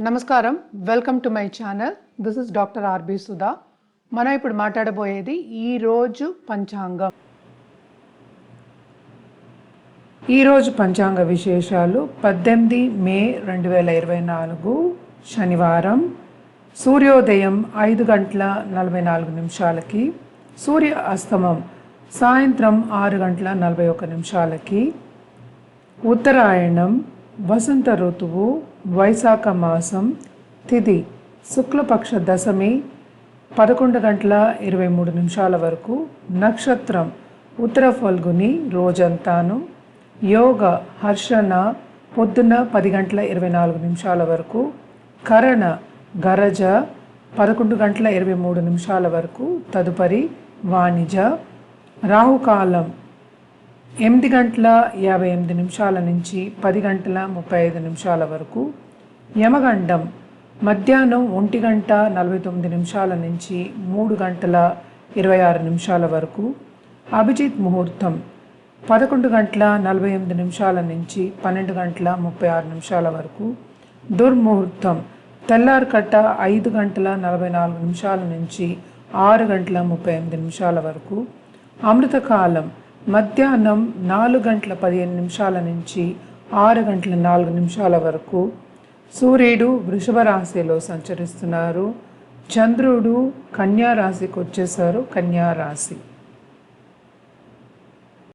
నమస్కారం, welcome to my channel. This is doctor R B Sudha. మనం ఇప్పుడు మాట్లాడబోయేది ఈరోజు పంచాంగం. ఈరోజు పంచాంగ విశేషాలు 18 మే 2024 శనివారం. సూర్యోదయం 5 గంటల 44 నిమిషాలకి, సూర్య అస్తమం సాయంత్రం 6 గంటల 41 నిమిషాలకి, ఉత్తరాయణం, వసంత ఋతువు, వైశాఖ మాసం, తిథి శుక్లపక్ష దశమి 11 గంటల 23 నిమిషాల వరకు, నక్షత్రం ఉత్తర ఫల్గుని రోజంతాను, యోగ హర్షణ పొద్దున్న 10 గంటల 24 నిమిషాల వరకు, కరణ గరజ 11 గంటల 23 నిమిషాల వరకు, తదుపరి వాణిజ. రాహుకాలం 8 గంటల 58 నిమిషాల నుంచి 10 గంటల 35 నిమిషాల వరకు, యమగండం మధ్యాహ్నం 1 గంట 49 నిమిషాల నుంచి 3 గంటల 26 నిమిషాల వరకు, అభిజిత్ ముహూర్తం 11 గంటల 48 నిమిషాల నుంచి 12 గంటల 36 నిమిషాల వరకు, దుర్ముహూర్తం తెల్లారికట్ట 5 గంటల 44 నిమిషాల నుంచి 6 గంటల 38 నిమిషాల వరకు, అమృతకాలం మధ్యాహ్నం 4 గంటల 15 నిమిషాల నుంచి 6 గంటల 4 నిమిషాల వరకు. సూర్యుడు వృషభ రాశిలో సంచరిస్తున్నారు. చంద్రుడు కన్యా రాశికి వచ్చేసారు, కన్యా రాశి.